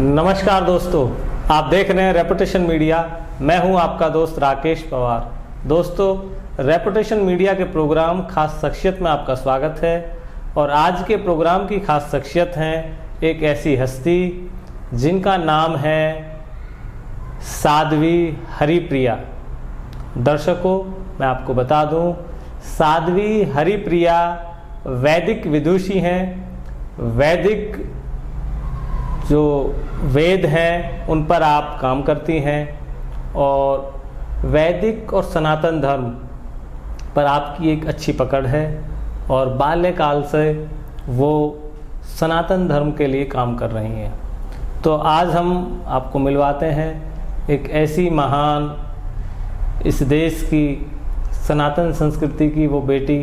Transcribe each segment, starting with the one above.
नमस्कार दोस्तों, आप देख रहे हैं रेपुटेशन मीडिया। मैं हूं आपका दोस्त राकेश पवार। दोस्तों, रेपुटेशन मीडिया के प्रोग्राम खास शख्सियत में आपका स्वागत है। और आज के प्रोग्राम की खास शख्सियत हैं एक ऐसी हस्ती जिनका नाम है साध्वी हरिप्रिया। दर्शकों, मैं आपको बता दूं, साध्वी हरिप्रिया वैदिक विदुषी हैं। वैदिक जो वेद हैं उन पर आप काम करती हैं और वैदिक और सनातन धर्म पर आपकी एक अच्छी पकड़ है और बाल्यकाल से वो सनातन धर्म के लिए काम कर रही हैं। तो आज हम आपको मिलवाते हैं एक ऐसी महान, इस देश की सनातन संस्कृति की वो बेटी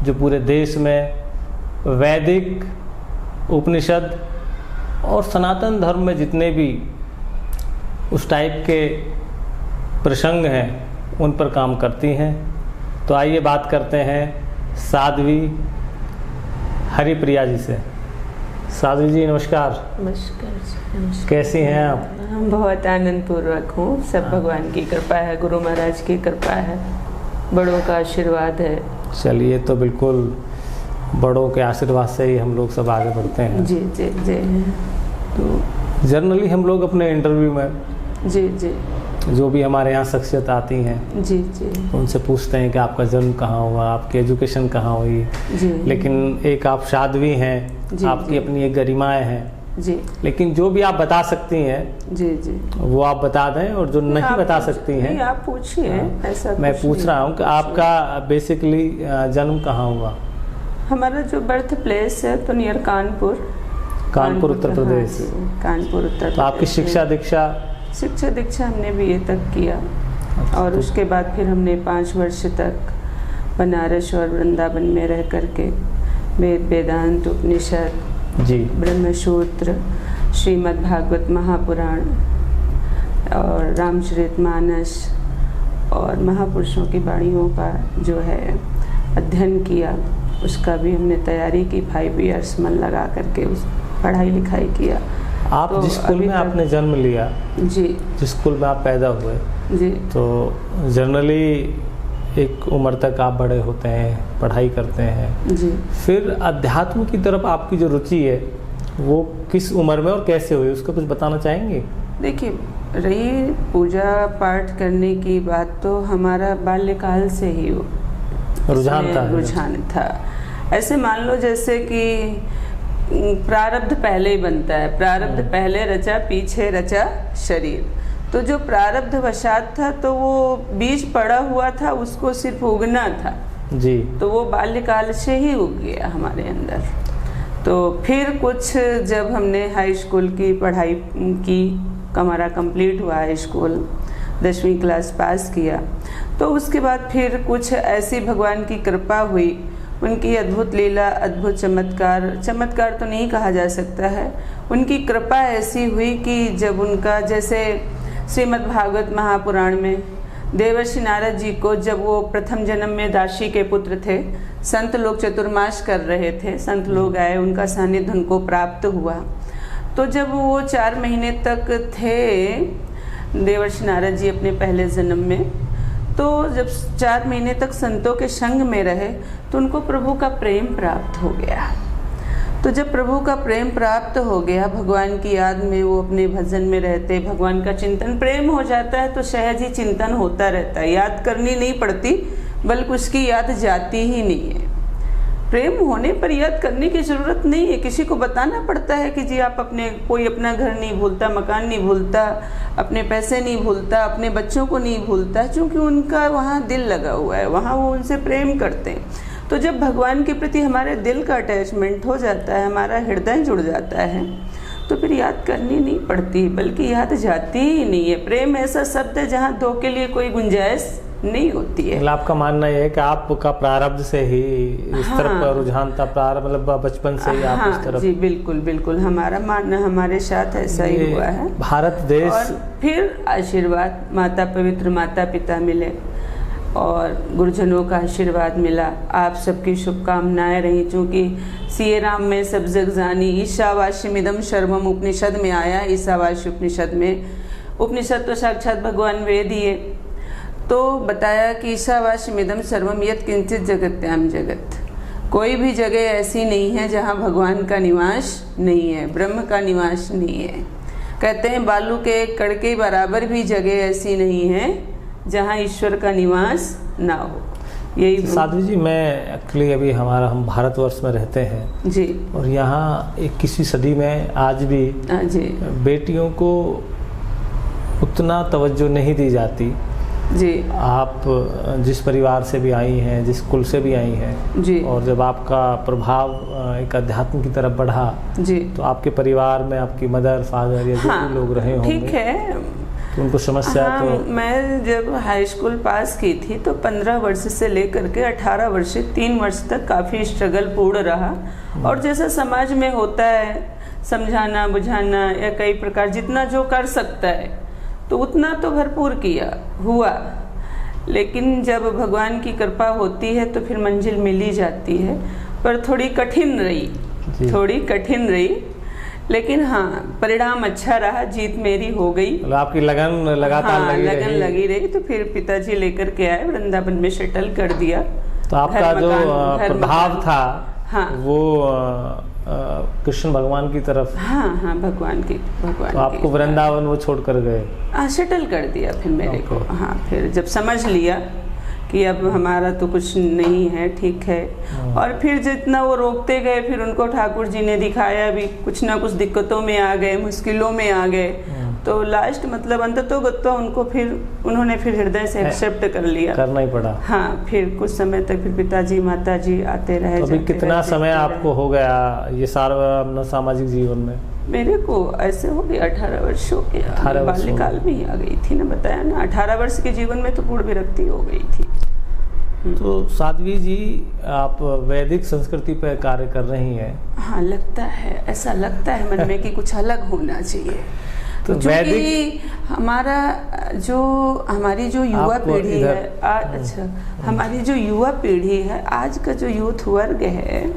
जो पूरे देश में वैदिक, उपनिषद और सनातन धर्म में जितने भी उस टाइप के प्रसंग हैं उन पर काम करती हैं। तो आइए बात करते हैं साध्वी हरिप्रिया जी से। साध्वी जी नमस्कार। नमस्कार। कैसी हैं आप? हम बहुत आनंद पूर्वक हूँ। सब भगवान की कृपा है, गुरु महाराज की कृपा है, बड़ों का आशीर्वाद है। चलिए, तो बिल्कुल बड़ों के आशीर्वाद से ही हम लोग सब आगे बढ़ते हैं। जी जी जी। तो जनरली हम लोग अपने इंटरव्यू में जी जी जो भी हमारे यहाँ शख्सियत आती हैं जी जी उनसे पूछते हैं कि आपका जन्म कहाँ हुआ, आपकी एजुकेशन कहाँ हुई। जी। लेकिन एक आप साध्वी हैं, आपकी जी। अपनी एक गरिमाएं हैं जी। लेकिन जो भी आप बता सकती हैं जी जी वो आप बता दें, और जो नहीं बता सकती हैं आप पूछिए। ऐसा मैं पूछ रहा हूँ कि आपका बेसिकली जन्म कहाँ हुआ? हमारा जो बर्थ प्लेस है तो नियर कानपुर उत्तर प्रदेश। हाँ, कानपुर उत्तर प्रदेश। तो आपकी शिक्षा दीक्षा हमने BA तक किया और उसके बाद फिर हमने 5 वर्ष तक बनारस और वृंदावन में रह करके वेद, वेदांत, उपनिषद जी, ब्रह्मसूत्र, श्रीमद् भागवत महापुराण और रामचरितमानस और महापुरुषों की वाणियों का जो है अध्ययन किया। उसका भी हमने तैयारी की, 5 years मन लगा करके उस पढ़ाई लिखाई किया। आप तो जिस स्कूल में आपने जन्म लिया, जी, जिस स्कूल में आप पैदा हुए, जी, तो जनरली एक उम्र तक आप बड़े होते हैं, पढ़ाई करते हैं। जी। फिर अध्यात्म की तरफ आपकी जो रुचि है वो किस उम्र में और कैसे हुई, उसका कुछ बताना चाहेंगे? देखिए, रही पूजा पाठ करने की बात, तो हमारा बाल्यकाल से ही रुझान था। ऐसे मान लो जैसे कि प्रारब्ध पहले ही बनता है। प्रारब्ध पहले रचा, पीछे रचा शरीर। तो जो प्रारब्ध वशात था तो वो बीज पड़ा हुआ था, उसको सिर्फ उगना था जी। तो वो बाल्यकाल से ही उग गया हमारे अंदर। तो फिर कुछ जब हमने हाई स्कूल की पढ़ाई की, हमारा कंप्लीट हुआ हाई स्कूल, 10वीं क्लास पास किया, तो उसके बाद फिर कुछ ऐसी भगवान की कृपा हुई, उनकी अद्भुत लीला, अद्भुत चमत्कार तो नहीं कहा जा सकता है, उनकी कृपा ऐसी हुई कि जब उनका, जैसे श्रीमद् भागवत महापुराण में देवर्षि नारद जी को, जब वो प्रथम जन्म में दासी के पुत्र थे, संत लोग चतुर्मास कर रहे थे, संत लोग आए, उनका सानिध्य उनको प्राप्त हुआ। तो जब वो 4 महीने तक थे देवर्षि नारद जी अपने पहले जन्म में, तो जब 4 महीने तक संतों के संग में रहे तो उनको प्रभु का प्रेम प्राप्त हो गया। तो जब प्रभु का प्रेम प्राप्त हो गया, भगवान की याद में वो अपने भजन में रहते, भगवान का चिंतन, प्रेम हो जाता है तो सहज ही चिंतन होता रहता है, याद करनी नहीं पड़ती, बल्कि उसकी याद जाती ही नहीं है। प्रेम होने पर याद करने की ज़रूरत नहीं है, किसी को बताना पड़ता है कि जी आप कोई अपना घर नहीं भूलता, मकान नहीं भूलता, अपने पैसे नहीं भूलता, अपने बच्चों को नहीं भूलता, क्योंकि उनका वहाँ दिल लगा हुआ है, वहाँ वो उनसे प्रेम करते हैं। तो जब भगवान के प्रति हमारे दिल का अटैचमेंट हो जाता है, हमारा हृदय जुड़ जाता है, तो फिर याद करनी नहीं पड़ती, बल्कि याद जाती ही नहीं है। प्रेम ऐसा शब्द है जहाँ दो के लिए कोई गुंजाइश नहीं होती है। मतलब आपका मानना ये है कि आपका प्रारब्ध से ही इस तरफ का रुझान था, प्रारब्ध मतलब बचपन से ही आप इस तरफ? जी बिल्कुल बिल्कुल, हमारा मानना, हमारे साथ ऐसा ही हुआ है। भारत देश। और फिर आशीर्वाद, माता, पवित्र माता पिता मिले और गुरुजनों का आशीर्वाद मिला। आप सबकी शुभकामनाएं रही, चूँकि सीए राम में सब जग जानी, ईशावास्यमिदं सर्वम उपनिषद में आया। ईशावास्य उपनिषद में, उपनिषद तो साक्षात भगवान वेद ही है, तो बताया कि ईशावास्यमिदं सर्वम यत् किंचित जगत्याम जगत। कोई भी जगह ऐसी नहीं है जहाँ भगवान का निवास नहीं है, ब्रह्म का निवास नहीं है। कहते हैं बालू के एक कण के बराबर भी जगह ऐसी नहीं है जहाँ ईश्वर का निवास ना हो। यही साध्वी जी, मैं एक्चुअली अभी हम भारतवर्ष में रहते हैं जी, और यहाँ 21वीं सदी में आज भी जी बेटियों को उतना तवज्जो नहीं दी जाती जी। आप जिस परिवार से भी आई हैं, जिस कुल से भी आई हैं जी, और जब आपका प्रभाव एक अध्यात्म की तरफ बढ़ा जी, तो आपके परिवार में आपकी मदर फादर या जो भी लोग रहे होंगे, ठीक है, तो उनको समस्या तो। मैं जब हाई स्कूल पास की थी तो 15 वर्ष से लेकर के 18 वर्ष 3 वर्ष तक काफ़ी स्ट्रगल पूर्ण रहा। और जैसा समाज में होता है, समझाना बुझाना या कई प्रकार जितना जो कर सकता है तो उतना तो भरपूर किया हुआ। लेकिन जब भगवान की कृपा होती है तो फिर मंजिल मिल ही जाती है, पर थोड़ी कठिन रही, लेकिन हाँ परिणाम अच्छा रहा, जीत मेरी हो गई। मतलब आपकी लगन लगातार लगी रही तो फिर पिताजी लेकर के आए, वृंदावन में सेटल कर दिया। तो आपका जो प्रभाव था हाँ, वो कृष्ण भगवान की तरफ। हाँ, भगवान तो आपको वृंदावन वो छोड़ कर गए? सेटल कर दिया फिर मेरे को। हाँ, फिर जब समझ लिया कि अब हमारा तो कुछ नहीं है, ठीक है। और फिर जितना वो रोकते गए, फिर उनको ठाकुर जी ने दिखाया भी, कुछ ना कुछ दिक्कतों में आ गए, मुश्किलों में आ गए, तो लास्ट मतलब अंततोगत्वा उनको उन्होंने फिर हृदय से एक्सेप्ट कर लिया, करना ही पड़ा। हाँ, फिर कुछ समय तक फिर पिताजी माताजी आते रहे। अभी कितना समय आपको हो गया ये सारा अपना सामाजिक जीवन में? मेरे को ऐसे हो गया 18 वर्ष हो गया, बाल्यकाल में ही आ गई थी ना, बताया ना। 18 वर्ष के जीवन में तो पूर्ण विरक्ति हो गई थी। तो साध्वी जी, आप वैदिक संस्कृति पर कार्य कर रही हैं। हाँ, लगता है, ऐसा लगता है मन में कि कुछ अलग होना चाहिए। तो वैदिक हमारी जो युवा पीढ़ी है अच्छा, हमारी जो युवा पीढ़ी है, आज का जो यूथ वर्ग है,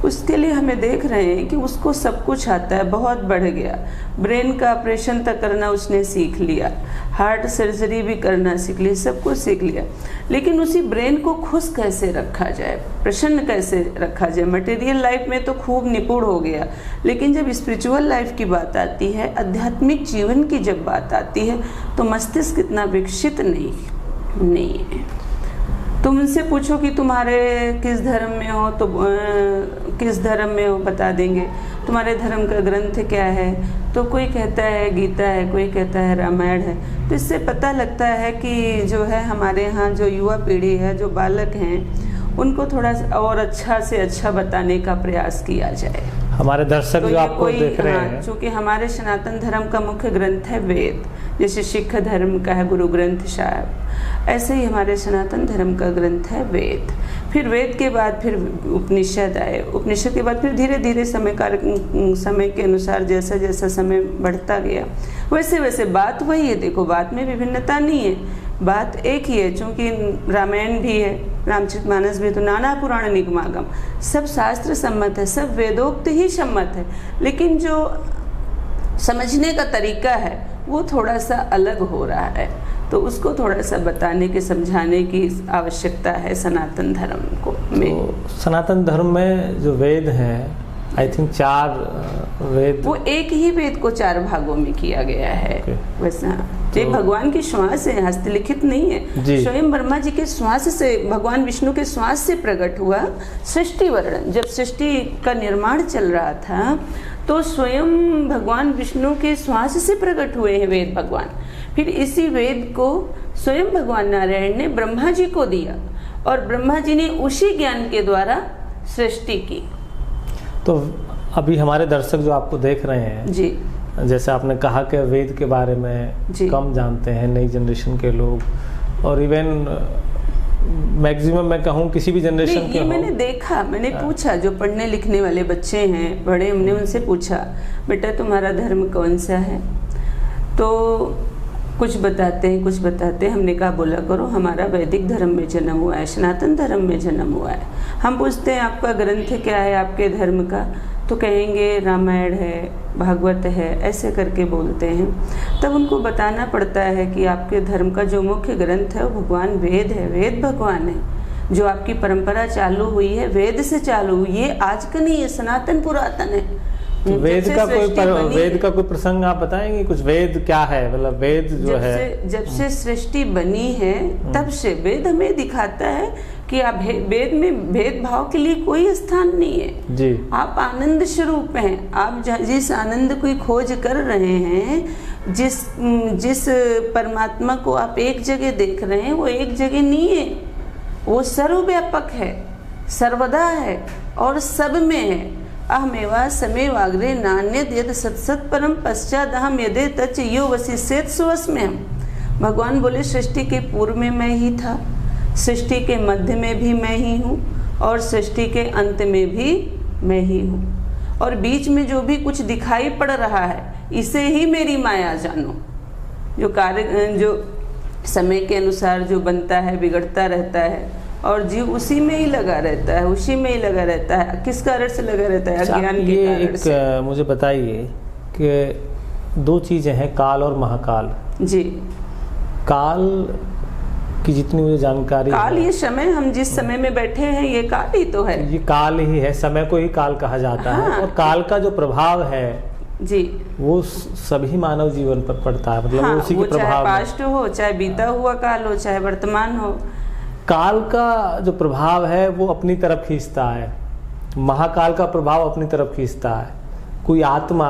उसके लिए हमें देख रहे हैं कि उसको सब कुछ आता है, बहुत बढ़ गया। ब्रेन का ऑपरेशन तक करना उसने सीख लिया, हार्ट सर्जरी भी करना सीख लिया, सब कुछ सीख लिया। लेकिन उसी ब्रेन को खुश कैसे रखा जाए, प्रसन्न कैसे रखा जाए। मटेरियल लाइफ में तो खूब निपुण हो गया, लेकिन जब स्पिरिचुअल लाइफ की बात आती है, आध्यात्मिक जीवन की जब बात आती है, तो मस्तिष्क इतना विकसित नहीं है। तुम उनसे पूछो कि तुम्हारे किस धर्म में हो, तो किस धर्म में हो बता देंगे। तुम्हारे धर्म का ग्रंथ क्या है, तो कोई कहता है गीता है, कोई कहता है रामायण है। तो इससे पता लगता है कि जो है हमारे यहाँ जो युवा पीढ़ी है, जो बालक हैं, उनको थोड़ा और अच्छा से अच्छा बताने का प्रयास किया जाए। हमारे दर्शक तो जो आपको देख रहे हैं, चूँकि हमारे सनातन धर्म का मुख्य ग्रंथ है वेद, जैसे सिख धर्म का है गुरु ग्रंथ साहब, ऐसे ही हमारे सनातन धर्म का ग्रंथ है वेद। फिर वेद के बाद फिर उपनिषद आए, उपनिषद के बाद फिर धीरे धीरे समय के अनुसार जैसा जैसा समय बढ़ता गया, वैसे वैसे बात वही है। देखो, बात में विभिन्नता नहीं है, बात एक ही है। चूँकि रामायण भी है, रामचरितमानस भी है, तो नाना पुराण निगमागम सब शास्त्र सम्मत है, सब वेदोक्त ही सम्मत है। लेकिन जो समझने का तरीका है वो थोड़ा सा अलग हो रहा है, तो उसको थोड़ा सा बताने के समझाने की आवश्यकता है सनातन धर्म को में। तो सनातन धर्म में जो वेद हैं, आई थिंक 4 वेद, वो एक ही वेद को 4 भागों में किया गया है। वैसा ये भगवान की श्वास है, हस्तलिखित नहीं है। स्वयं ब्रह्मा जी के श्वास से, भगवान विष्णु के श्वास से प्रकट हुआ सृष्टि वर्णन। जब सृष्टि का निर्माण चल रहा था तो स्वयं भगवान विष्णु के श्वास से प्रकट हुए हैं वेद भगवान। फिर इसी वेद को स्वयं भगवान नारायण ने ब्रह्मा जी को दिया और ब्रह्मा जी ने उसी ज्ञान के द्वारा सृष्टि की। तो अभी हमारे दर्शक जो आपको देख रहे हैं जी, जैसे आपने कहा कि वेद के बारे में कम जानते हैं नई जनरेशन के लोग, और इवन मैक्सिमम मैं कहूँ किसी भी जनरेशन के। मैंने देखा, मैंने पूछा, जो पढ़ने लिखने वाले बच्चे हैं बड़े, हमने उनसे पूछा बेटा तुम्हारा धर्म कौन सा है, तो कुछ बताते हैं। हमने कहा बोला करो हमारा वैदिक धर्म में जन्म हुआ है, सनातन धर्म में जन्म हुआ है। हम पूछते हैं आपका ग्रंथ क्या है आपके धर्म का, तो कहेंगे रामायण है, भागवत है, ऐसे करके बोलते हैं। तब उनको बताना पड़ता है कि आपके धर्म का जो मुख्य ग्रंथ है वो भगवान वेद है, वेद भगवान है। जो आपकी परंपरा चालू हुई है वेद से चालू हुई है, आज का नहीं है, सनातन पुरातन है। तो वेद का कोई प्रसंग आप बताएंगे कुछ? वेद क्या है, मतलब वेद जो है जब से सृष्टि बनी है तब से वेद हमें दिखाता है कि आप वेद में भेदभाव के लिए कोई स्थान नहीं है जी। आप आनंद स्वरूप हैं। आप जिस आनंद की खोज कर रहे हैं, जिस परमात्मा को आप एक जगह देख रहे हैं वो एक जगह नहीं है, वो सर्वव्यापक है, सर्वदा है और सब में है। अहमेवा समेवाग्रे नान्यद यद सत्सत परम पश्चात अहम यदे तच यो वशिष्येत स्वस्म हम। भगवान बोले सृष्टि के पूर्व में मैं ही था, सृष्टि के मध्य में भी मैं ही हूँ और सृष्टि के अंत में भी मैं ही हूँ, और बीच में जो भी कुछ दिखाई पड़ रहा है इसे ही मेरी माया जानो। जो कार्य जो समय के अनुसार जो बनता है बिगड़ता रहता है और जीव उसी में ही लगा रहता है, उसी में ही लगा रहता है। किस कारण से लगा रहता है? अज्ञान के कारण से। मुझे बताइए कि दो चीजें हैं, काल और महाकाल जी। काल की जितनी मुझे जानकारी काल ये समय, हम जिस समय में बैठे हैं ये काल ही तो है, ये काल ही है, समय को ही काल कहा जाता है। और काल का जो प्रभाव है जी वो सभी मानव जीवन पर पड़ता है, मतलब वो उसी के प्रभाव, चाहे पास्ट हो, चाहे बीता हुआ काल हो, चाहे वर्तमान हो। काल का जो प्रभाव है वो अपनी तरफ खींचता है, महाकाल का प्रभाव अपनी तरफ खींचता है। कोई आत्मा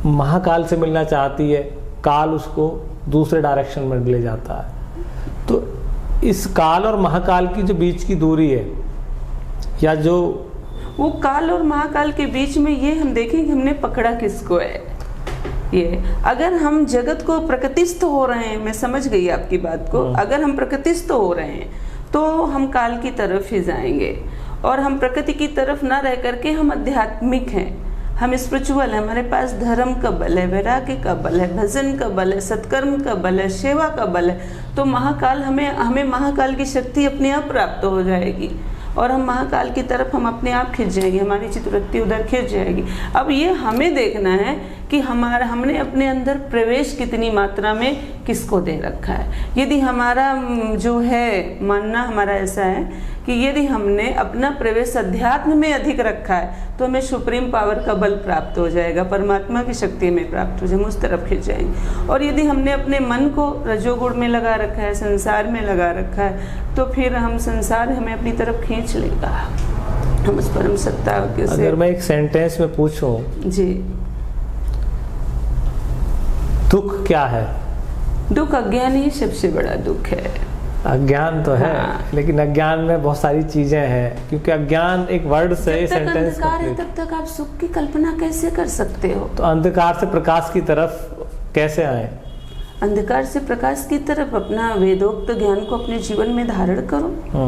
महाकाल से मिलना चाहती है, काल उसको दूसरे डायरेक्शन में ले जाता है। तो इस काल और महाकाल की जो बीच की दूरी है, या जो वो काल और महाकाल के बीच में, ये हम देखें कि हमने पकड़ा किसको है। ये अगर हम जगत को प्रकृतिस्थ हो रहे हैं, मैं समझ गई आपकी बात को, अगर हम प्रकृतिस्थ हो रहे हैं तो हम काल की तरफ ही जाएंगे, और हम प्रकृति की तरफ ना रह करके हम आध्यात्मिक हैं, हम स्पिरिचुअल हैं, हमारे पास धर्म का बल है, वैराग्य का बल है, भजन का बल है, सत्कर्म का बल है, सेवा का बल है। तो महाकाल हमें महाकाल की शक्ति अपने आप प्राप्त हो जाएगी और हम महाकाल की तरफ हम अपने आप खिंच जाएंगे, हमारी चित्तवृत्ति उधर खिंच जाएगी। अब ये हमें देखना है कि हमने अपने अंदर प्रवेश कितनी मात्रा में किसको दे रखा है। यदि हमारा जो है मानना हमारा ऐसा है कि यदि हमने अपना प्रवेश अध्यात्म में अधिक रखा है तो हमें सुप्रीम पावर का बल प्राप्त हो जाएगा, परमात्मा की शक्ति में प्राप्त हो जाए, हम उस तरफ खिंच जाएंगे। और यदि हमने अपने मन को रजोगुण में लगा रखा है, संसार में लगा रखा है, तो फिर हम संसार हमें अपनी तरफ खींच लेगा। हम उस परम सत्ता के से। अगर मैं एक सेंटेंस में पूछूं जी, दुख क्या है? दुख अज्ञान ही सबसे बड़ा दुख है। अज्ञान तो है, हाँ। लेकिन अज्ञान में बहुत सारी चीजें हैं, क्योंकि अज्ञान एक वर्ड से सेंटेंस अंधकार है तब तक आप सुख की कल्पना कैसे कर सकते हो? तो अंधकार से प्रकाश की तरफ कैसे आए? अंधकार से प्रकाश की तरफ अपना वेदोक्त ज्ञान को अपने जीवन में धारण करो।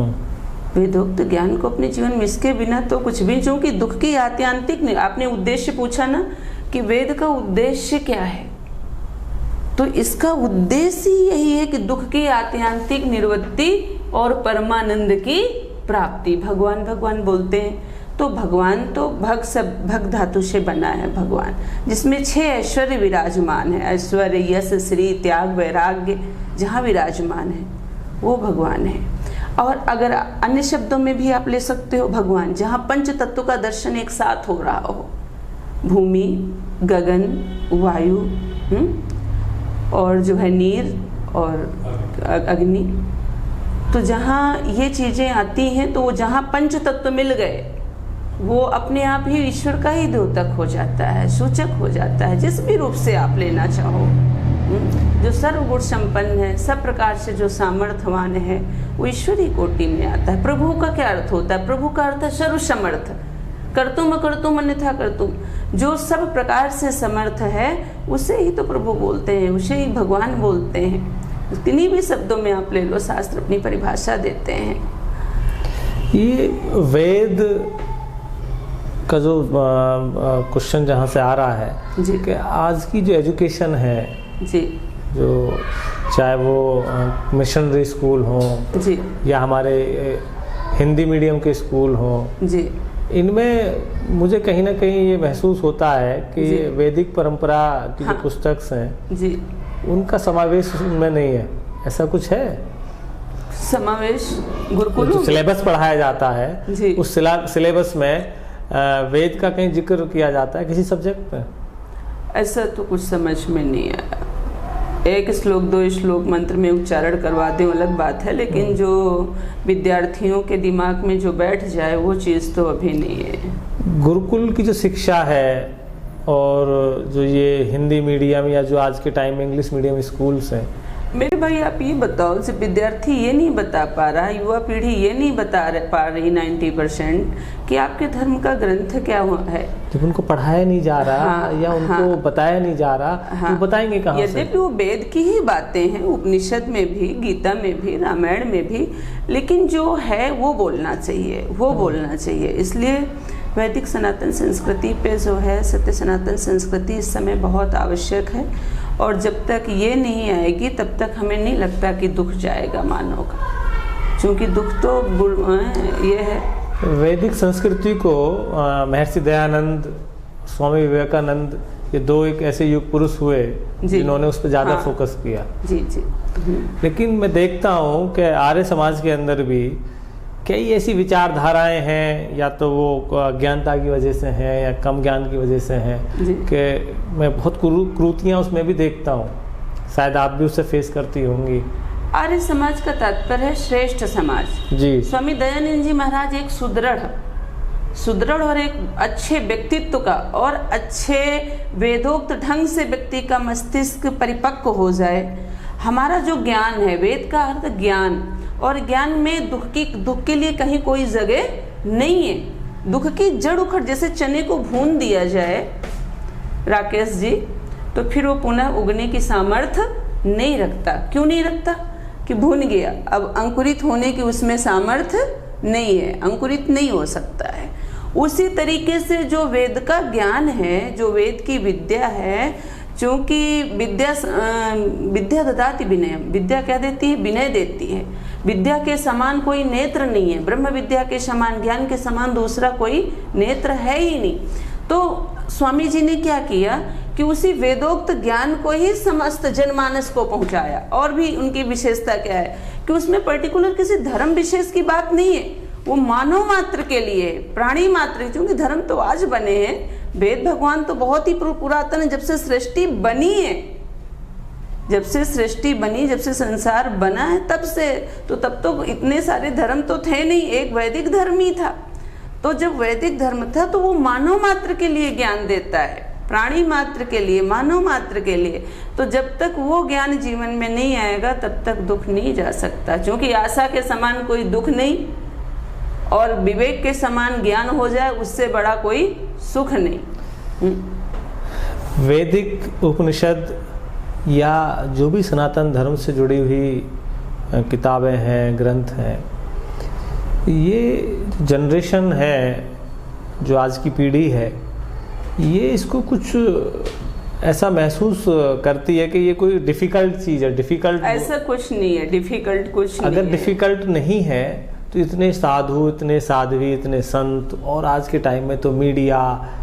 वेदोक्त ज्ञान को अपने जीवन में, इसके बिना तो कुछ भी, जो कि दुख की आत्यांतिक नहीं। आपने उद्देश्य पूछा ना कि वेद का उद्देश्य क्या है, तो इसका उद्देश्य ही यही है कि दुख की आत्यांतिक निवृत्ति और परमानंद की प्राप्ति। भगवान भगवान बोलते हैं तो भगवान तो भग धातु से बना है भगवान, जिसमें 6 ऐश्वर्य विराजमान है। ऐश्वर्य, यश, श्री, त्याग, वैराग्य जहाँ विराजमान है वो भगवान है। और अगर अन्य शब्दों में भी आप ले सकते हो भगवान, जहाँ पंच तत्व का दर्शन एक साथ हो रहा हो, भूमि, गगन, वायु और जो है नीर और अग्नि, तो जहाँ ये चीज़ें आती हैं तो वो जहाँ पंच तत्व मिल गए वो अपने आप ही ईश्वर का ही द्योतक हो जाता है, सूचक हो जाता है, जिस भी रूप से आप लेना चाहो। जो सर्वगुण संपन्न है, सब प्रकार से जो सामर्थ्यवान है, वो ईश्वरी कोटि में आता है। प्रभु का क्या अर्थ होता है? प्रभु का अर्थ है सर्वसमर्थ, कर्तुम अकर्तुम अन्यथा कर्तुम। जो सब प्रकार से समर्थ है उसे ही तो प्रभु बोलते हैं, उसे ही भगवान बोलते हैं। किन्हीं भी शब्दों में आप ले लो, शास्त्र अपनी परिभाषा देते हैं। ये वेद का जो क्वेश्चन जहाँ से आ रहा है जी, कि आज की जो एजुकेशन है जी जो चाहे वो मिशनरी स्कूल हों जी या हमारे हिंदी मीडियम के स्कूल हों, जी इनमें मुझे कहीं ना कहीं ये महसूस होता है कि जी। वैदिक परंपरा की हाँ। जो पुस्तक हैं जी उनका समावेश उनमें नहीं है। ऐसा कुछ है? समावेश गुरुकुल जो सिलेबस पढ़ाया जाता है जी। उस सिलेबस में वेद का कहीं जिक्र किया जाता है किसी सब्जेक्ट में? ऐसा तो कुछ समझ में नहीं आया। एक श्लोक 2 श्लोक मंत्र में उच्चारण करवाते हैं अलग बात है, लेकिन जो विद्यार्थियों के दिमाग में जो बैठ जाए वो चीज़ तो अभी नहीं है। गुरुकुल की जो शिक्षा है और जो ये हिंदी मीडियम या जो आज के टाइम में इंग्लिश मीडियम स्कूल्स हैं, मेरे भाई आप ये बताओ, सिर्फ विद्यार्थी ये नहीं बता पा रहा, युवा पीढ़ी ये नहीं पा रही 90% कि आपके धर्म का ग्रंथ क्या है। जब उनको पढ़ाया नहीं जा रहा हाँ, या उनको हाँ, बताया नहीं जा रहा हाँ, तो बताएंगे कहाँ से? यद्यपि वो वेद की ही बातें हैं, उपनिषद में भी, गीता में भी, रामायण में भी, लेकिन जो है वो बोलना चाहिए, वो बोलना चाहिए। इसलिए वैदिक सनातन संस्कृति पे जो है, सत्य सनातन संस्कृति इस समय बहुत आवश्यक है, और जब तक ये नहीं आएगी तब तक हमें नहीं लगता कि दुख जाएगा मानव का, क्योंकि दुख तो ये है। वैदिक संस्कृति को महर्षि दयानंद, स्वामी विवेकानंद, ये 2 एक ऐसे युग पुरुष हुए जिन्होंने उस पर ज़्यादा हाँ, फोकस किया। जी जी। लेकिन मैं देखता हूँ कि आर्य समाज के अंदर भी कई ऐसी विचारधाराएं हैं, या तो वो अज्ञानता की वजह से हैं या कम ज्ञान की वजह से हैं, कि मैं बहुत क्रूतियाँ उसमें भी देखता हूँ। शायद आप भी उससे फेस करती होंगी। आर्य समाज का तात्पर्य है श्रेष्ठ समाज। जी। स्वामी दयानंद जी महाराज एक सुदृढ़ और एक अच्छे व्यक्तित्व का और अच्छे वेदोक्त ढंग से व्यक्ति का मस्तिष्क परिपक्व हो जाए। हमारा जो ज्ञान है, वेद का अर्थ ज्ञान, और ज्ञान में दुख के लिए कहीं कोई जगह नहीं है। दुख की जड़ उखड़, जैसे चने को भून दिया जाए राकेश जी, तो फिर वो पुनः उगने की सामर्थ्य नहीं रखता। क्यों नहीं रखता? कि भून गया, अब अंकुरित होने की उसमें सामर्थ्य नहीं है, अंकुरित नहीं हो सकता है। उसी तरीके से जो वेद का ज्ञान है, जो वेद की विद्या है, चूँकि विद्या ददाति विनय, विद्या क्या देती है? विनय देती है। विद्या के समान कोई नेत्र नहीं है, ब्रह्म विद्या के समान, ज्ञान के समान दूसरा कोई नेत्र है ही नहीं। तो स्वामी जी ने क्या किया कि उसी वेदोक्त ज्ञान को ही समस्त जनमानस को पहुंचाया। और भी उनकी विशेषता क्या है कि उसमें पर्टिकुलर किसी धर्म विशेष की बात नहीं है, वो मानव मात्र के लिए, प्राणी मात्र, क्योंकि धर्म तो आज बने हैं, वेद भगवान तो बहुत ही पुरातन है, जब से सृष्टि बनी है, जब से सृष्टि बनी, जब से संसार बना है, तब से, तो तब तो इतने सारे धर्म तो थे नहीं, एक वैदिक धर्म ही था। तो जब वैदिक धर्म था तो वो मानव मात्र के लिए ज्ञान देता है, प्राणी मात्र के लिए, मानव मात्र के लिए। तो जब तक वो ज्ञान जीवन में नहीं आएगा तब तक दुख नहीं जा सकता, क्योंकि आशा के समान कोई दुख नहीं, और विवेक के समान ज्ञान हो जाए उससे बड़ा कोई सुख नहीं। वैदिक उपनिषद या जो भी सनातन धर्म से जुड़ी हुई किताबें हैं, ग्रंथ हैं, ये जनरेशन है, जो आज की पीढ़ी है, ये इसको कुछ ऐसा महसूस करती है कि ये कोई डिफ़िकल्ट चीज़ है। डिफ़िकल्ट ऐसा कुछ नहीं है, डिफ़िकल्ट कुछ नहीं है। अगर डिफ़िकल्ट नहीं है तो इतने साधु, इतने साध्वी, इतने संत, और आज के टाइम में तो मीडिया,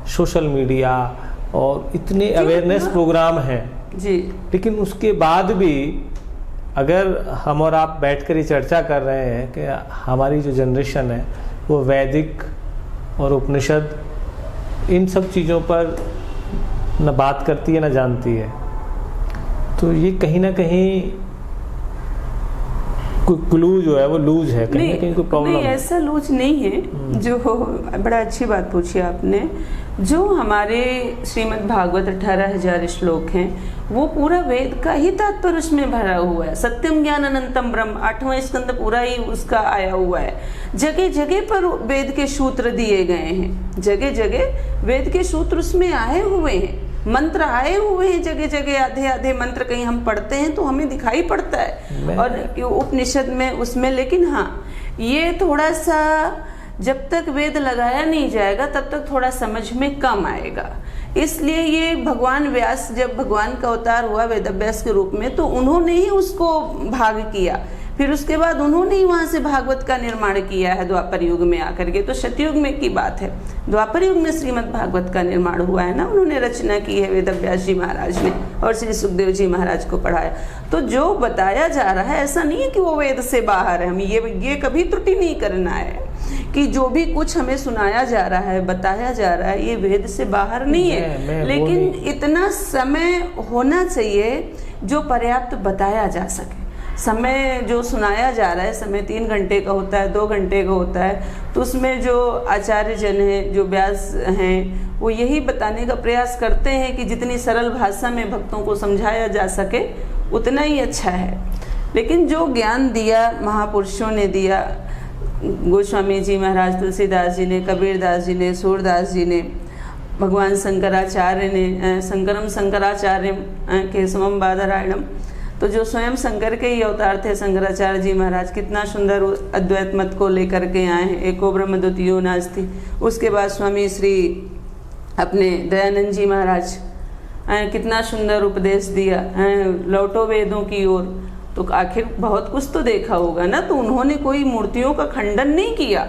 सोशल मीडिया और इतने अवेयरनेस प्रोग्राम हैं जी, लेकिन उसके बाद भी अगर हम और आप बैठकर ये चर्चा कर रहे हैं कि हमारी जो जनरेशन है वो वैदिक और उपनिषद, इन सब चीज़ों पर न बात करती है न जानती है, तो ये कहीं ना कहीं कोई क्लू जो है वो लूज है, कहीं ना कहीं कोई प्रॉब्लम नहीं, ऐसा लूज नहीं है। जो बड़ा अच्छी बात पूछी आपने, जो हमारे श्रीमद् भागवत 18,000 श्लोक हैं, वो पूरा वेद का ही तात्पर्य उसमें भरा हुआ है। सत्यम ज्ञान अनंतम ब्रह्म, 8वां स्कंद पूरा ही उसका आया हुआ है। जगह जगह पर वेद के सूत्र दिए गए हैं, जगह जगह वेद के सूत्र उसमें आए हुए हैं, मंत्र आए हुए हैं जगह जगह। आधे आधे मंत्र कहीं हम पढ़ते हैं तो हमें दिखाई पड़ता है, और उपनिषद में उसमें। लेकिन हाँ, ये थोड़ा सा जब तक वेद लगाया नहीं जाएगा तब तक थोड़ा समझ में कम आएगा। इसलिए ये भगवान व्यास जब भगवान का अवतार हुआ वेदव्यास के रूप में, तो उन्होंने ही उसको भाग किया। फिर उसके बाद उन्होंने ही वहाँ से भागवत का निर्माण किया है द्वापर युग में आकर के। तो सतयुग में की बात है, द्वापर युग में श्रीमद् भागवत का निर्माण हुआ है ना, उन्होंने रचना की है वेदव्यास जी महाराज ने, और श्री सुखदेव जी महाराज को पढ़ाया। तो जो बताया जा रहा है ऐसा नहीं है कि वो वेद से बाहर है। हम ये कभी त्रुटि नहीं करना है कि जो भी कुछ हमें सुनाया जा रहा है, बताया जा रहा है, ये वेद से बाहर नहीं है, लेकिन इतना समय होना चाहिए जो पर्याप्त बताया जा सके। समय जो सुनाया जा रहा है, समय 3 घंटे का होता है, 2 घंटे का होता है, तो उसमें जो आचार्य जन हैं, जो व्यास हैं, वो यही बताने का प्रयास करते हैं कि जितनी सरल भाषा में भक्तों को समझाया जा सके उतना ही अच्छा है। लेकिन जो ज्ञान दिया महापुरुषों ने दिया, गोस्वामी जी महाराज, तुलसीदास जी ने, कबीरदास जी ने, सूरदास जी ने, भगवान शंकराचार्य ने, शंकरम शंकराचार्य केशवम बादरायणम, तो जो स्वयं शंकर के ही अवतार थे शंकराचार्य जी महाराज, कितना सुंदर अद्वैत मत को लेकर के आए हैं, एको ब्रह्म द्वितीयो नास्ति। उसके बाद स्वामी श्री अपने दयानंद जी महाराज कितना सुंदर उपदेश दिया, लौटो वेदों की ओर। तो आखिर बहुत कुछ तो देखा होगा ना, तो उन्होंने कोई मूर्तियों का खंडन नहीं किया।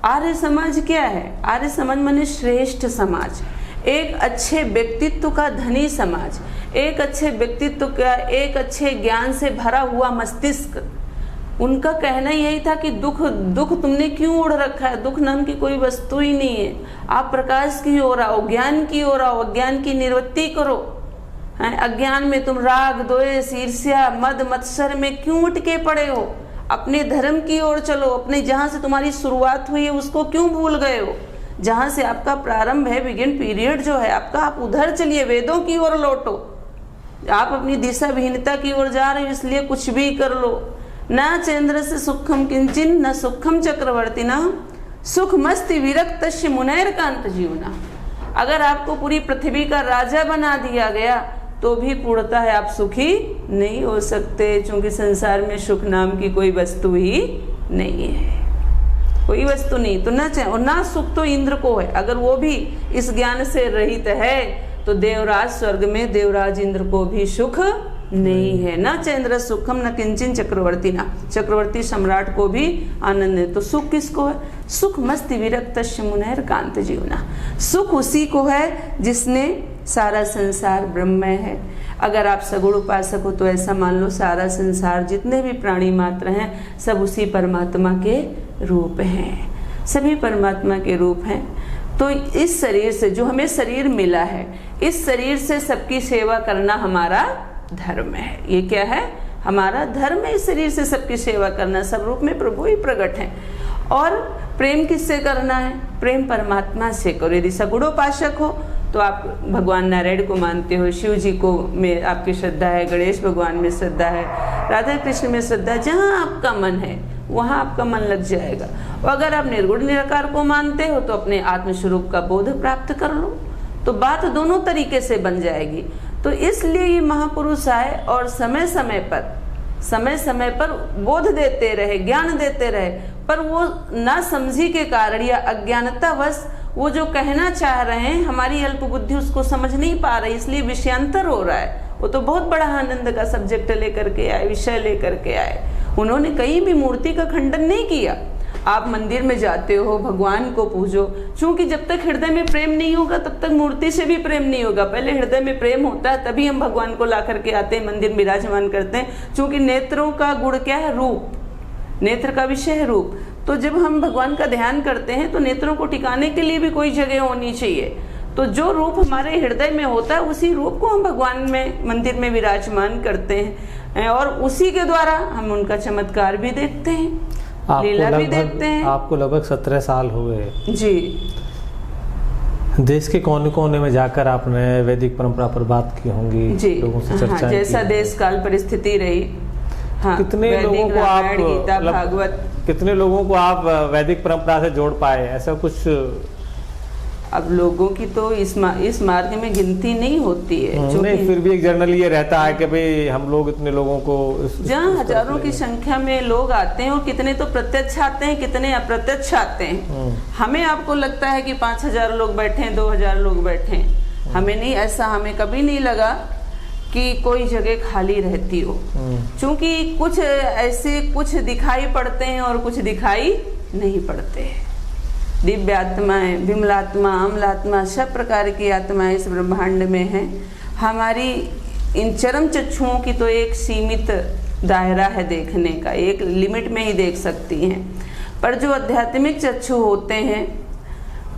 आर्य समाज क्या है? आर्य समाज माने श्रेष्ठ समाज, एक अच्छे व्यक्तित्व का धनी समाज, एक अच्छे व्यक्तित्व का, एक अच्छे ज्ञान से भरा हुआ मस्तिष्क। उनका कहना यही था कि दुख तुमने क्यों ओढ़ रखा है? दुख नाम की कोई वस्तु ही नहीं है। आप प्रकाश की ओर आओ, ज्ञान की ओर आओ, अज्ञान की निवृत्ति करो। अज्ञान में तुम राग, द्वेष, ईर्ष्या, मद, मत्सर में क्यों उटके पड़े हो? अपने धर्म की ओर चलो। अपने जहाँ से तुम्हारी शुरुआत हुई है उसको क्यों भूल गए हो? जहाँ से आपका प्रारंभ है, बिगिन पीरियड जो है आपका, आप उधर चलिए, वेदों की ओर लौटो। आप अपनी दिशा विहीनता की ओर जा रहे हो, इसलिए कुछ भी कर लो। न चंद्र से सुखम किंचिन न सुखम चक्रवर्ती न सुख मस्ति विरक्त मुनैर कांत जीवना। अगर आपको पूरी पृथ्वी का राजा बना दिया गया तो भी पूर्णतः है आप सुखी नहीं हो सकते, क्योंकि संसार में सुख नाम की कोई वस्तु ही नहीं है, कोई वस्तु नहीं। तो ना सुख तो इंद्र को है, अगर वो भी इस ज्ञान से रहित है तो देवराज स्वर्ग में देवराज इंद्र को भी सुख नहीं है। न चंद्र सुखम न किंचन चक्रवर्ती ना, चक्रवर्ती सम्राट को भी आनंद है। तो सुख किसको है? सुख मस्ति विरक्त मुनैर कांत जीवना। सुख उसी को है जिसने सारा संसार ब्रह्ममय है। अगर आप सगुण उपासक हो तो ऐसा मान लो सारा संसार, जितने भी प्राणी मात्र हैं, सब उसी परमात्मा के रूप हैं, सभी परमात्मा के रूप हैं। तो इस शरीर से, जो हमें शरीर मिला है, इस शरीर से सबकी सेवा करना हमारा धर्म है। ये क्या है? हमारा धर्म है, इस शरीर से सबकी सेवा करना। सब रूप में प्रभु ही प्रकट है। और प्रेम किससे करना है? प्रेम परमात्मा से करो। यदि सगुणोपासक हो तो आप भगवान नारायण को मानते हो, शिव जी को में आपकी श्रद्धा है, गणेश भगवान में श्रद्धा है, राधा कृष्ण में श्रद्धा है, जहाँ आपका मन है वहाँ आपका मन लग जाएगा। और अगर आप निर्गुण निराकार को मानते हो तो अपने आत्मस्वरूप का बोध प्राप्त कर लो, तो बात दोनों तरीके से बन जाएगी। तो इसलिए ये महापुरुष आए और समय समय पर बोध देते रहे, ज्ञान देते रहे, पर वो ना समझी के कारण या अज्ञानतावश वो जो कहना चाह रहे हैं, हमारी अल्प बुद्धि उसको समझ नहीं पा रही, इसलिए विषयांतर हो रहा है। वो तो बहुत बड़ा आनंद का सब्जेक्ट लेकर के आए, विषय लेकर के आए। उन्होंने कहीं भी मूर्ति का खंडन नहीं किया। आप मंदिर में जाते हो, भगवान को पूजो, क्योंकि जब तक हृदय में प्रेम नहीं होगा तब तक मूर्ति से भी प्रेम नहीं होगा। पहले हृदय में प्रेम होता है, तभी हम भगवान को ला करके आते हैं, मंदिर विराजमान करते हैं। क्योंकि नेत्रों का गुण क्या है? रूप। नेत्र का विषय है रूप। तो जब हम भगवान का ध्यान करते हैं तो नेत्रों को टिकाने के लिए भी कोई जगह होनी चाहिए। तो जो रूप हमारे हृदय में होता है उसी रूप को हम भगवान में मंदिर में विराजमान करते हैं, और उसी के द्वारा हम उनका चमत्कार भी देखते हैं, लीला भी देखते हैं। आपको लगभग 17 साल हो गए जी। देश के कोने कोने में जाकर आपने वैदिक परंपरा पर बात की होंगी जी, लोगों से चर्चा जैसा देश काल परिस्थिति रही। हाँ, कितने लोगों को आप गीता, भागवत, कितने लोगों को आप वैदिक परंपरा से जोड़ पाए? ऐसा कुछ अब लोगों की तो इस मार्ग में गिनती नहीं होती है। नहीं, फिर भी एक जर्नल ये रहता है कि भाई हम लोग इतने लोगों को जहाँ हजारों की संख्या में लोग आते हैं, और कितने तो प्रत्यक्ष आते हैं, कितने अप्रत्यक्ष आते हैं। हमें आपको लगता है कि 5000 लोग बैठे हैं, 2000 लोग बैठे हैं, हमें नहीं, ऐसा हमें कभी नहीं लगा कि कोई जगह खाली रहती हो, क्योंकि कुछ ऐसे कुछ दिखाई पड़ते हैं और कुछ दिखाई नहीं पड़ते हैं। दिव्य आत्माएं, विमलात्मा, अम्लात्मा, सब प्रकार की आत्माएं इस ब्रह्मांड में हैं। हमारी इन चरम चक्षुओं की तो एक सीमित दायरा है देखने का, एक लिमिट में ही देख सकती हैं। पर जो आध्यात्मिक चक्षु होते हैं,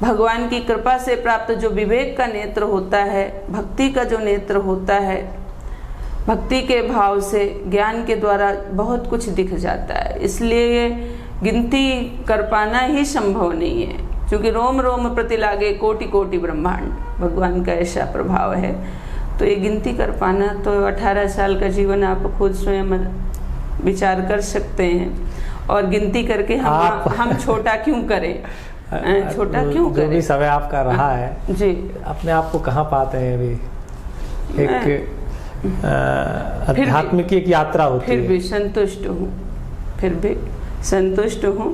भगवान की कृपा से प्राप्त जो विवेक का नेत्र होता है, भक्ति का जो नेत्र होता है, भक्ति के भाव से ज्ञान के द्वारा बहुत कुछ दिख जाता है। इसलिए ये गिनती कर पाना ही संभव नहीं है, क्योंकि रोम रोम प्रति लागे कोटि कोटि ब्रह्मांड, भगवान का ऐसा प्रभाव है। तो ये गिनती कर पाना, तो 18 साल का जीवन आप खुद स्वयं विचार कर सकते हैं। और गिनती करके हम छोटा क्यों करें, छोटा क्यों करें। जो भी समय आपका रहा है जी, अपने आप को कहाँ पाते हैं अभी? एक आध्यात्मिक एक यात्रा होती है। फिर भी संतुष्ट हूँ, फिर भी संतुष्ट हूँ।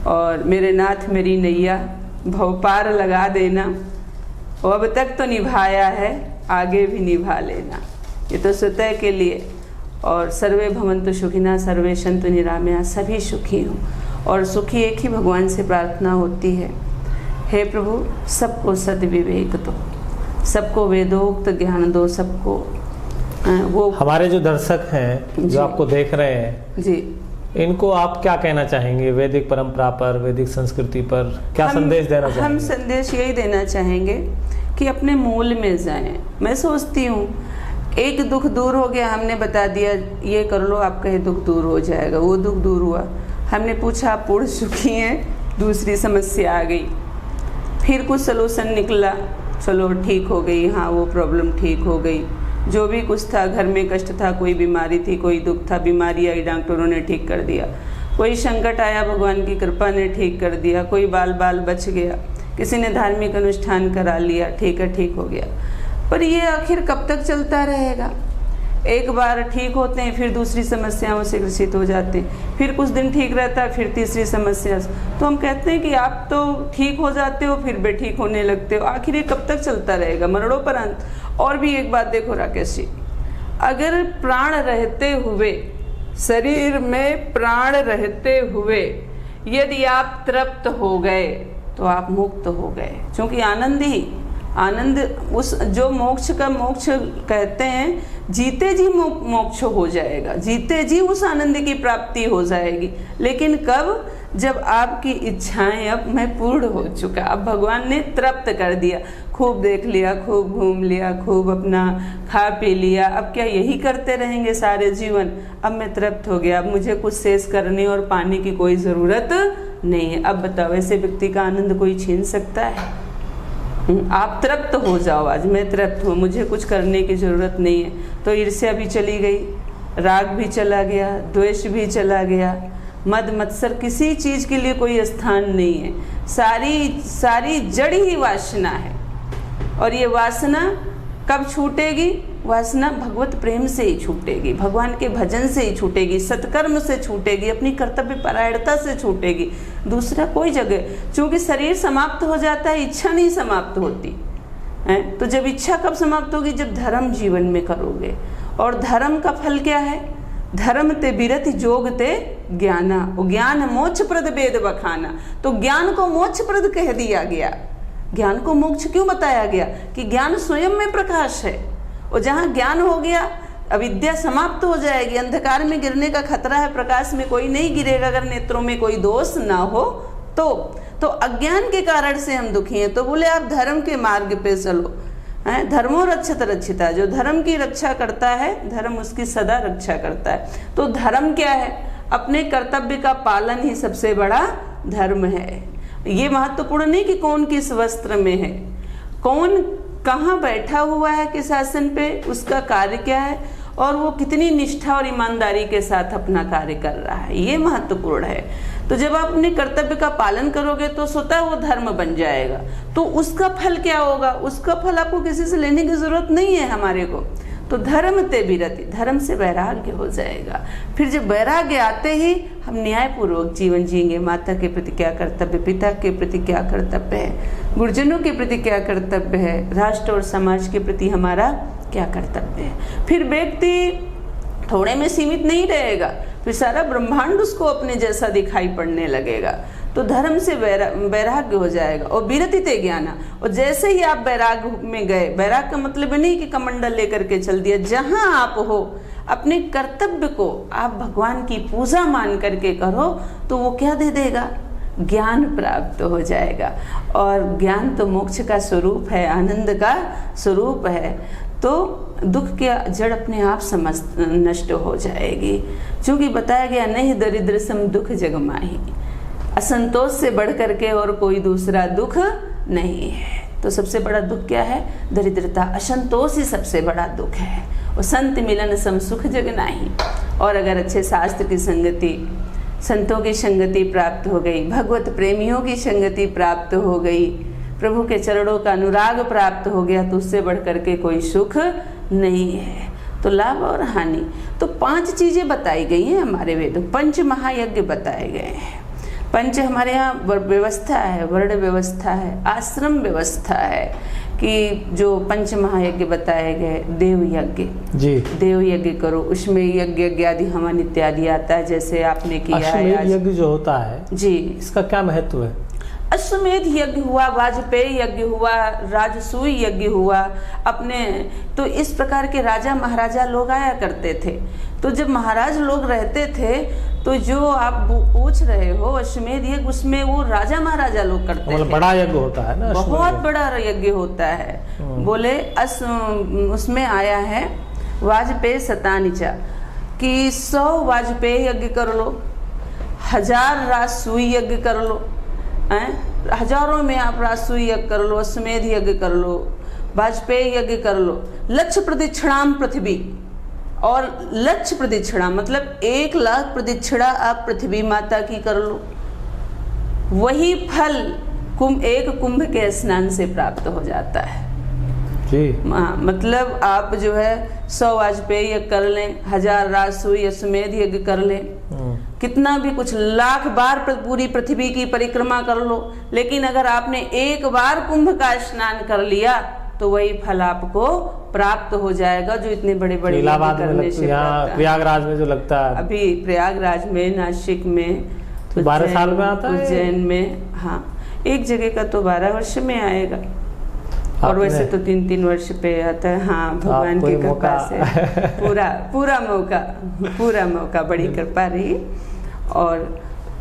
और मेरे नाथ मेरी नैया भव पार लगा देना, वो अब तक तो निभाया है, आगे भी निभा लेना, ये तो स्वतः के लिए। और सर्वे भवन्तु सुखिनः, सर्वे सन्तु निरामया, सभी सुखी हों। और सुखी एक ही भगवान से प्रार्थना होती है, हे प्रभु सबको सद्विवेक दो, सबको वेदोक्त ज्ञान दो, सबको वो। हमारे जो दर्शक हैं, जो आपको देख रहे हैं जी, इनको आप क्या कहना चाहेंगे वैदिक परंपरा पर, वैदिक संस्कृति पर क्या संदेश देना चाहेंगे? हम संदेश यही देना चाहेंगे कि अपने मूल में जाएं। मैं सोचती हूँ एक दुख दूर हो गया, हमने बता दिया ये कर लो आपका ये दुख दूर हो जाएगा, वो दुख दूर हुआ, हमने पूछा आप पूर्ण सुखी हैं, दूसरी समस्या आ गई, फिर कुछ सलूशन निकला, चलो ठीक हो गई, हाँ वो प्रॉब्लम ठीक हो गई। जो भी कुछ था, घर में कष्ट था, कोई बीमारी थी, कोई दुख था, बीमारी आई, डॉक्टरों ने ठीक कर दिया, कोई संकट आया, भगवान की कृपा ने ठीक कर दिया, कोई बाल बाल बच गया, किसी ने धार्मिक अनुष्ठान करा लिया, ठीक है ठीक हो गया। पर ये आखिर कब तक चलता रहेगा? एक बार ठीक होते हैं, फिर दूसरी समस्याओं से ग्रसित हो जाते हैं, फिर कुछ दिन ठीक रहता है, फिर तीसरी समस्या। तो हम कहते हैं कि आप तो ठीक हो जाते हो, फिर भी ठीक होने लगते हो, आखिर ये कब तक चलता रहेगा, मरणोपरांत? और भी एक बात देखो राकेश जी, अगर प्राण रहते हुए, शरीर में प्राण रहते हुए यदि आप तृप्त हो गए तो आप मुक्त हो गए, क्योंकि आनंद उस जो मोक्ष का मोक्ष कहते हैं, जीते जी मोक्ष हो जाएगा, जीते जी उस आनंद की प्राप्ति हो जाएगी। लेकिन कब? जब आपकी इच्छाएं अब मैं पूर्ण हो चुका, अब भगवान ने तृप्त कर दिया, खूब देख लिया, खूब घूम लिया, खूब अपना खा पी लिया, अब क्या यही करते रहेंगे सारे जीवन? अब मैं तृप्त हो गया, अब मुझे कुछ शेष करने और पाने की कोई ज़रूरत नहीं है। अब बताओ, ऐसे व्यक्ति का आनंद कोई छीन सकता है? आप तृप्त हो जाओ, आज मैं तृप्त हूँ, मुझे कुछ करने की ज़रूरत नहीं है, तो ईर्ष्या भी चली गई, राग भी चला गया, द्वेष भी चला गया, मद मत्सर, किसी चीज़ के लिए कोई स्थान नहीं है, सारी जड़ ही वासना है। और ये वासना कब छूटेगी? वासना भगवत प्रेम से ही छूटेगी, भगवान के भजन से ही छूटेगी, सत्कर्म से छूटेगी, अपनी कर्तव्य परायणता से छूटेगी, दूसरा कोई जगह। क्योंकि शरीर समाप्त हो जाता है, इच्छा नहीं समाप्त होती है। तो जब इच्छा कब समाप्त होगी? जब धर्म जीवन में करोगे। और धर्म का फल क्या है? धर्म ते बिरति जोग ते ज्ञाना, ज्ञान मोक्ष प्रद वेद बखाना। तो ज्ञान को मोक्ष प्रद कह दिया गया, ज्ञान को मोक्ष क्यों बताया गया? कि ज्ञान स्वयं में प्रकाश है, और जहाँ ज्ञान हो गया अविद्या समाप्त हो जाएगी, अंधकार में गिरने का खतरा है, प्रकाश में कोई नहीं गिरेगा अगर नेत्रों में कोई दोष ना हो तो अज्ञान के कारण से हम दुखी हैं। तो बोले आप धर्म के मार्ग पे चलो, है धर्मो रक्षत रक्षिता, जो धर्म की रक्षा करता है धर्म उसकी सदा रक्षा करता है। तो धर्म क्या है? अपने कर्तव्य का पालन ही सबसे बड़ा धर्म है। ये महत्वपूर्ण नहीं कि कौन किस वस्त्र में है, कौन कहाँ बैठा हुआ है किस आसन पे, उसका कार्य क्या है और वो कितनी निष्ठा और ईमानदारी के साथ अपना कार्य कर रहा है, ये महत्वपूर्ण है। तो जब आप अपने कर्तव्य का पालन करोगे तो स्वतः वो धर्म बन जाएगा। तो उसका फल क्या होगा? उसका फल आपको किसी से लेने की जरूरत नहीं है हमारे को। तो धर्म ते विरति, धर्म से वैराग्य हो जाएगा। फिर जब वैराग्य आते ही हम न्यायपूर्वक जीवन जिएंगे। माता के प्रति क्या कर्तव्य, पिता के प्रति क्या कर्तव्य है, गुरुजनों के प्रति क्या कर्तव्य है, राष्ट्र और समाज के प्रति हमारा क्या कर्तव्य है। फिर व्यक्ति थोड़े में सीमित नहीं रहेगा, फिर सारा ब्रह्मांड उसको अपने जैसा दिखाई पड़ने लगेगा। तो धर्म से वैराग्य हो जाएगा। और विरति ते ज्ञाना, और जैसे ही आप वैराग्य में गए, वैराग का मतलब नहीं कि कमंडल लेकर के चल दिया, जहां आप हो अपने कर्तव्य को आप भगवान की पूजा मान करके करो तो वो क्या दे देगा, ज्ञान प्राप्त हो जाएगा। और ज्ञान तो मोक्ष का स्वरूप है, आनंद का स्वरूप है। तो दुख की जड़ अपने आप नष्ट हो जाएगी। क्योंकि बताया गया नहीं दरिद्र सम दुख जग माही, असंतोष से बढ़ करके और कोई दूसरा दुख नहीं है। तो सबसे बड़ा दुख क्या है, दरिद्रता, असंतोष ही सबसे बड़ा दुख है। और संत मिलन सम सुख जग नाही। और अगर अच्छे शास्त्र की संगति, संतों की संगति प्राप्त हो गई, भगवत प्रेमियों की संगति प्राप्त हो गई, प्रभु के चरणों का अनुराग प्राप्त हो गया, तो उससे बढ़ करके कोई सुख नहीं है। तो लाभ और हानि, तो 5 चीजें बताई गई हैं हमारे वेदों। 5 महायज्ञ बताए गए हैं। 5 हमारे यहाँ व्यवस्था है, वर्ण व्यवस्था है, आश्रम व्यवस्था है कि जो 5 महायज्ञ बताए गए। देव यज्ञ जी, देव यज्ञ करो, उसमें यज्ञ आदि हवन इत्यादि आता है, जैसे आपने किया है। अश्वमेध यज्ञ जो होता है जी, इसका क्या महत्व है? अश्वमेध यज्ञ हुआ, वाजपेयी यज्ञ हुआ, राजसूय यज्ञ हुआ अपने। तो इस प्रकार के राजा महाराजा लोग आया करते थे। तो जब महाराज लोग रहते थे, तो जो आप पूछ रहे हो अश्वमेध यज्ञ, उसमें वो राजा महाराजा लोग करते थे। बड़ा यज्ञ होता है ना, बहुत बड़ा यज्ञ होता है। बोले उसमें आया है वाजपेयी शतानिचा कि 100 वाजपेयी यज्ञ कर लो, 1000 राजसूय यज्ञ कर लो, हजारों में आप राजसूय यज्ञ कर लो, अश्वमेध यज्ञ कर लो, वाजपेयी यज्ञ कर लो। लक्ष्य प्रदक्षिणाम पृथ्वी, और लक्ष्य प्रदक्षिणा मतलब 1 लाख प्रदक्षिणा आप पृथ्वी माता की कर लो। वही फल एक कुंभ के स्नान से प्राप्त हो जाता है जी। मतलब आप जो है 100 वाजपेयी यज्ञ कर लें, 1000 राजसूय अश्वमेध यज्ञ कर लें, कितना भी कुछ लाख बार पूरी पृथ्वी की परिक्रमा कर लो, लेकिन अगर आपने 1 बार कुंभ का स्नान कर लिया तो वही फल आपको प्राप्त हो जाएगा, जो इतने बड़े बड़े इलाहाबाद करने से प्रयागराज में जो लगता है, अभी प्रयागराज में, नासिक में तो 12 साल में आता है, उज्जैन में, हाँ एक जगह का तो 12 वर्ष में आएगा, और वैसे तो 3-3 वर्ष पे आता है। हाँ, भगवान की कृपा से पूरा मौका बड़ी कृपा रही। और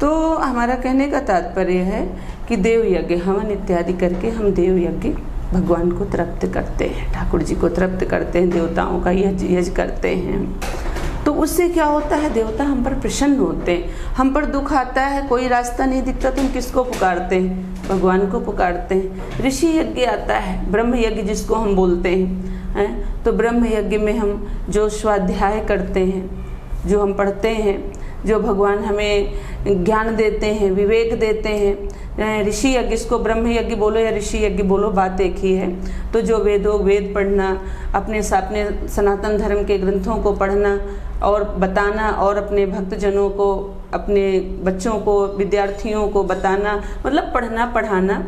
तो हमारा कहने का तात्पर्य है कि देव यज्ञ हवन इत्यादि करके हम देव यज्ञ भगवान को तृप्त करते हैं, ठाकुर जी को तृप्त करते हैं, देवताओं का यज्ञ करते हैं। तो उससे क्या होता है, देवता हम पर प्रसन्न होते हैं। हम पर दुख आता है, कोई रास्ता नहीं दिखता, तो हम किसको पुकारते हैं, भगवान को पुकारते हैं। ऋषि यज्ञ आता है, ब्रह्म यज्ञ जिसको हम बोलते हैं, तो ब्रह्म यज्ञ में हम जो स्वाध्याय करते हैं, जो हम पढ़ते हैं, जो भगवान हमें ज्ञान देते हैं, विवेक देते हैं। ऋषि यज्ञ, इसको ब्रह्म यज्ञ बोलो या ऋषि यज्ञ बोलो, बात एक ही है। तो जो वेद पढ़ना, अपने सनातन धर्म के ग्रंथों को पढ़ना और बताना, और अपने भक्तजनों को, अपने बच्चों को, विद्यार्थियों को बताना, मतलब पढ़ना पढ़ाना,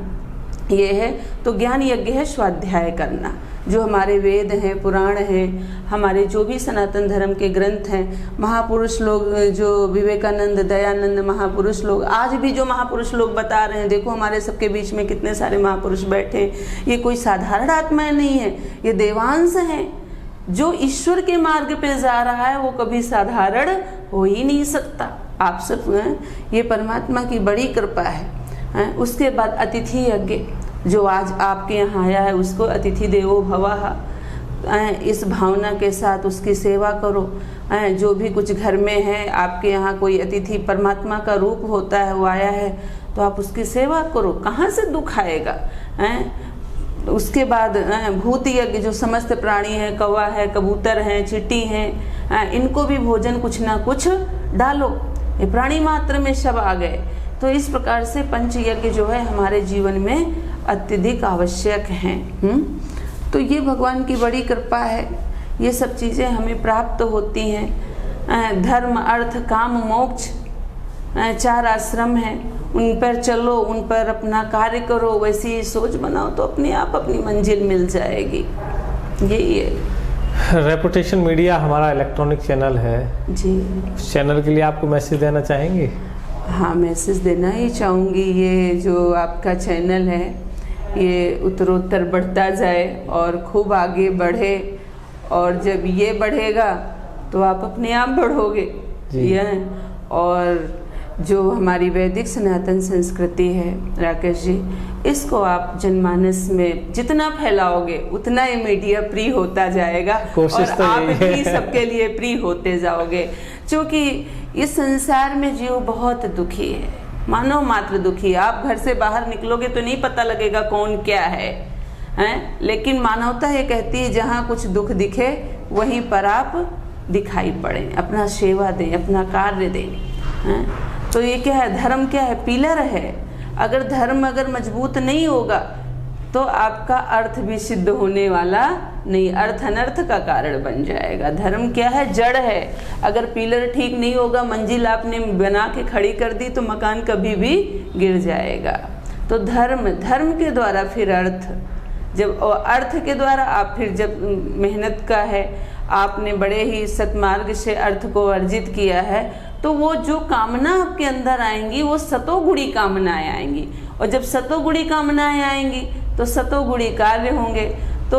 ये है। तो ज्ञान यज्ञ है स्वाध्याय करना। जो हमारे वेद हैं, पुराण हैं, हमारे जो भी सनातन धर्म के ग्रंथ हैं, महापुरुष लोग जो विवेकानंद, दयानंद महापुरुष लोग, आज भी जो महापुरुष लोग बता रहे हैं, देखो हमारे सबके बीच में कितने सारे महापुरुष बैठे। ये कोई साधारण आत्माएं नहीं है, ये देवांश हैं। जो ईश्वर के मार्ग पे जा रहा है वो कभी साधारण हो ही नहीं सकता। आप सब, ये परमात्मा की बड़ी कृपा है। उसके बाद अतिथि यज्ञ, जो आज आपके यहाँ आया है उसको अतिथि देवो भवः, इस भावना के साथ उसकी सेवा करो। जो भी कुछ घर में है, आपके यहाँ कोई अतिथि परमात्मा का रूप होता है, वो आया है, तो आप उसकी सेवा करो, कहाँ से दुख आएगा। उसके बाद भूत यज्ञ, जो समस्त प्राणी हैं, कौवा है, कबूतर हैं, चींटी हैं, इनको भी भोजन कुछ ना कुछ डालो, ये प्राणी मात्र में सब आ गए। तो इस प्रकार से पंच यज्ञ जो है हमारे जीवन में अत्यधिक आवश्यक हैं। तो ये भगवान की बड़ी कृपा है। ये सब चीज़ें हमें प्राप्त होती हैं। धर्म अर्थ काम मोक्ष 4 आश्रम हैं, उन पर चलो, उन पर अपना कार्य करो, वैसी सोच बनाओ तो अपने आप अपनी मंजिल मिल जाएगी। यही है। रेपुटेशन मीडिया हमारा इलेक्ट्रॉनिक चैनल है जी, उस चैनल के लिए आपको मैसेज देना चाहेंगे? हाँ, मैसेज देना ही चाहूँगी। ये जो आपका चैनल है ये उत्तरोत्तर बढ़ता जाए और खूब आगे बढ़े, और जब ये बढ़ेगा तो आप अपने आप बढ़ोगे। ये और जो हमारी वैदिक सनातन संस्कृति है राकेश जी, इसको आप जनमानस में जितना फैलाओगे उतना ये मीडिया प्रिय होता जाएगा और तो आप भी सबके लिए प्रिय होते जाओगे। क्योंकि इस संसार में जीव बहुत दुखी है, मानव मात्र दुखी। आप घर से बाहर निकलोगे तो नहीं पता लगेगा कौन क्या है, लेकिन मानवता ये कहती है जहाँ कुछ दुख दिखे वहीं पर आप दिखाई पड़े, अपना सेवा दें, अपना कार्य दें। तो ये क्या है, धर्म क्या है, पिलर है। अगर धर्म मजबूत नहीं होगा तो आपका अर्थ भी सिद्ध होने वाला नहीं, अर्थ अनर्थ का कारण बन जाएगा। धर्म क्या है, जड़ है। अगर पिलर ठीक नहीं होगा, मंजिल आपने बना के खड़ी कर दी तो मकान कभी भी गिर जाएगा। तो धर्म के द्वारा फिर अर्थ, जब अर्थ के द्वारा आप फिर जब मेहनत का है, आपने बड़े ही सत्मार्ग से अर्थ को अर्जित किया है, तो वो जो कामना आपके अंदर आएंगी वो सतोगुणी कामनाएं आएंगी, और जब सतोगुणी कामनाएं आएंगी तो सतोगुणी कार्य होंगे। तो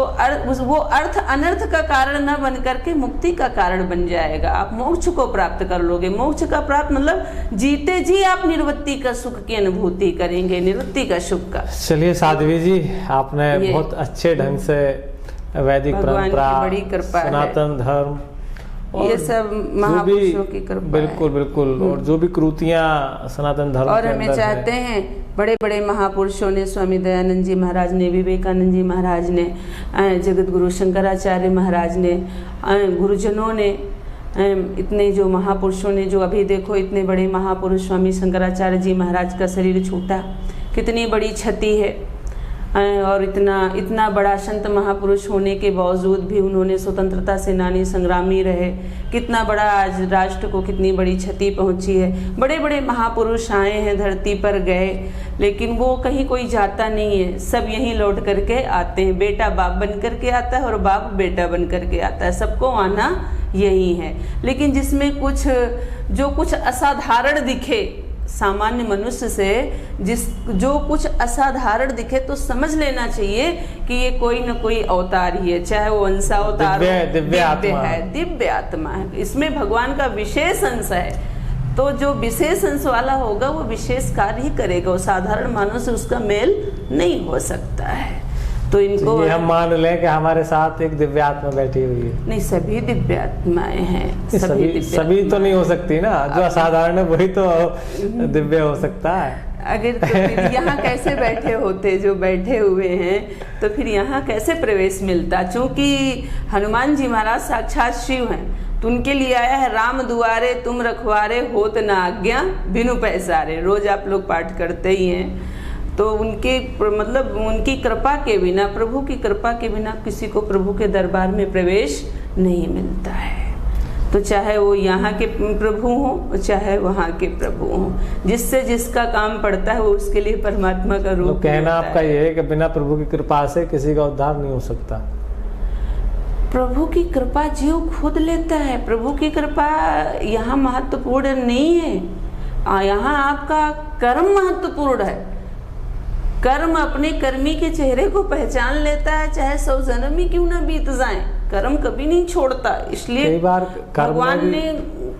वो अर्थ अनर्थ का कारण न बन करके मुक्ति का कारण बन जाएगा। आप मोक्ष को प्राप्त कर लोगे। मोक्ष का प्राप्त मतलब जीते जी आप निवृत्ति का सुख की अनुभूति करेंगे, निवृत्ति का सुख का। चलिए साध्वी जी, आपने बहुत अच्छे ढंग से वैदिक परंपरा, बड़ी कृपा, सनातन धर्म, ये सब महापुरुषों की कृपा बिल्कुल है। बिल्कुल। और जो भी कृतियां सनातन धर्म और के हमें अंदर चाहते हैं बड़े बड़े महापुरुषों ने, स्वामी दयानंद जी महाराज ने, विवेकानंद जी महाराज ने, जगत गुरु शंकराचार्य महाराज ने, गुरुजनों ने, इतने जो महापुरुषों ने, जो अभी देखो इतने बड़े महापुरुष स्वामी शंकराचार्य जी महाराज का शरीर छूटा, कितनी बड़ी क्षति है। और इतना बड़ा संत महापुरुष होने के बावजूद भी उन्होंने स्वतंत्रता सेनानी संग्रामी रहे। कितना बड़ा आज राष्ट्र को कितनी बड़ी क्षति पहुंची है। बड़े बड़े महापुरुष आए हैं, धरती पर गए, लेकिन वो कहीं कोई जाता नहीं है, सब यहीं लौट करके आते हैं। बेटा बाप बन करके आता है और बाप बेटा बन करके आता है, सबको आना यही है। लेकिन जिसमें जो कुछ असाधारण दिखे सामान्य मनुष्य से, जो कुछ असाधारण दिखे तो समझ लेना चाहिए कि ये कोई न कोई अवतार ही है, चाहे वो अंशावतार हो, दिव्य आत्मा है, इसमें भगवान का विशेष अंश है। तो जो विशेष अंश वाला होगा वो विशेष कार्य ही करेगा, वो साधारण मानव से उसका मेल नहीं हो सकता है। तो इनको हम मान लें कि हमारे साथ एक दिव्य आत्मा बैठी हुई है। नहीं, सभी दिव्य आत्माएं हैं। सभी तो नहीं हो सकती ना, जो असाधारण है वही तो दिव्य हो सकता है। अगर तो फिर यहाँ कैसे बैठे होते, जो बैठे हुए हैं, तो फिर यहाँ कैसे प्रवेश मिलता? चूंकि हनुमान जी महाराज साक्षात शिव हैं, तो उनके लिए आया है राम दुआरे तुम रखवारे, होत न आज्ञा बिनु पैसारे। रोज आप लोग पाठ करते ही हैं। तो उनके मतलब उनकी कृपा के बिना, प्रभु की कृपा के बिना किसी को प्रभु के दरबार में प्रवेश नहीं मिलता है। तो चाहे वो यहाँ के प्रभु हों, चाहे वहाँ के प्रभु हों, जिससे जिसका काम पड़ता है वो उसके लिए परमात्मा का रूप। तो कहना आपका ये है कि बिना प्रभु की कृपा से किसी का उद्धार नहीं हो सकता। प्रभु की कृपा जीव खुद लेता है। प्रभु की कृपा यहाँ महत्वपूर्ण नहीं है, यहाँ आपका कर्म महत्वपूर्ण है। कर्म अपने कर्मी के चेहरे को पहचान लेता है, चाहे 100 जन्म ही क्यों ना बीत जाए, कर्म कभी नहीं छोड़ता। इसलिए कई बार भगवान ने,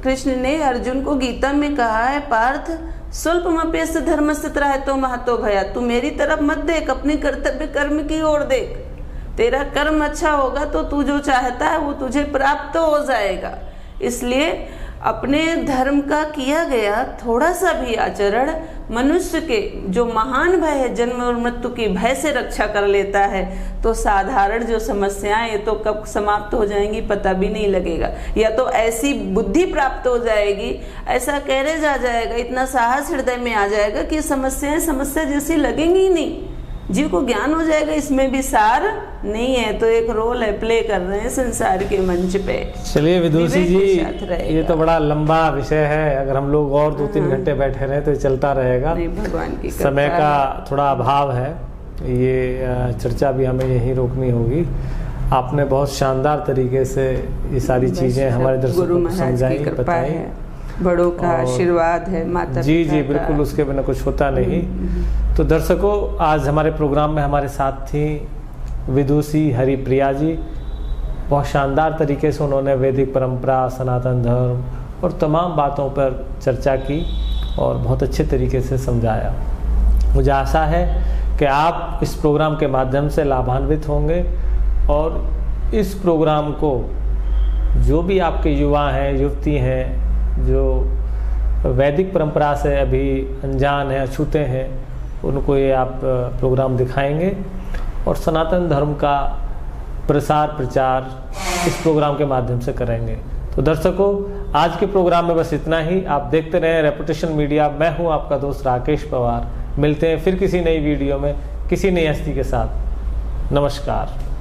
कृष्ण ने अर्जुन को गीता में कहा है, पार्थ स्वल्पमप्यस्य धर्मस्य त्रायतो महतो भया। तू मेरी तरफ मत देख, अपने कर्तव्य कर्म की ओर देख। तेरा कर्म अच्छा होगा तो तू जो चाहता है वो तुझे प्राप्त हो जाएगा। इसलिए अपने धर्म का किया गया थोड़ा सा भी आचरण मनुष्य के जो महान भय है, जन्म और मृत्यु की भय से रक्षा कर लेता है, तो साधारण जो समस्याएं ये तो कब समाप्त हो जाएंगी पता भी नहीं लगेगा। या तो ऐसी बुद्धि प्राप्त हो जाएगी, ऐसा कहने जा जाएगा, इतना साहस हृदय में आ जाएगा कि समस्याएं समस्या जैसी लगेंगी ही नहीं। जीव को ज्ञान हो जाएगा, इसमें भी सार नहीं है, तो एक रोल है प्ले कर रहे हैं संसार के मंच पे। चलिए विदुषी जी, विवेक के साथ रहेगा। ये तो बड़ा लंबा विषय है, अगर हम लोग और 2-3 घंटे बैठे रहे तो ये चलता रहेगा। नहीं, भगवान की कृपा समय का है। थोड़ा अभाव है, ये चर्चा भी हमें यहीं रोकनी होगी। आपने बहुत शानदार तरीके से ये सारी चीजें हमारे दर्शकों गुरु को महाराज की समझाई, कृपा बताई। है, बड़ों का और- आशीर्वाद है, माता जी पिता जी का। बिल्कुल, उसके बिना कुछ होता नहीं। तो दर्शकों, आज हमारे प्रोग्राम में हमारे साथ थी विदुषी हरिप्रिया जी। बहुत शानदार तरीके से उन्होंने वैदिक परंपरा, सनातन धर्म और तमाम बातों पर चर्चा की और बहुत अच्छे तरीके से समझाया। मुझे आशा है कि आप इस प्रोग्राम के माध्यम से लाभान्वित होंगे और इस प्रोग्राम को जो भी आपके युवा हैं, युवती हैं, जो वैदिक परंपरा से अभी अनजान हैं, अछूते हैं, उनको ये आप प्रोग्राम दिखाएंगे और सनातन धर्म का प्रसार प्रचार इस प्रोग्राम के माध्यम से करेंगे। तो दर्शकों, आज के प्रोग्राम में बस इतना ही। आप देखते रहें रेपुटेशन मीडिया। मैं हूं आपका दोस्त राकेश पवार। मिलते हैं फिर किसी नई वीडियो में किसी नई हस्ती के साथ। नमस्कार।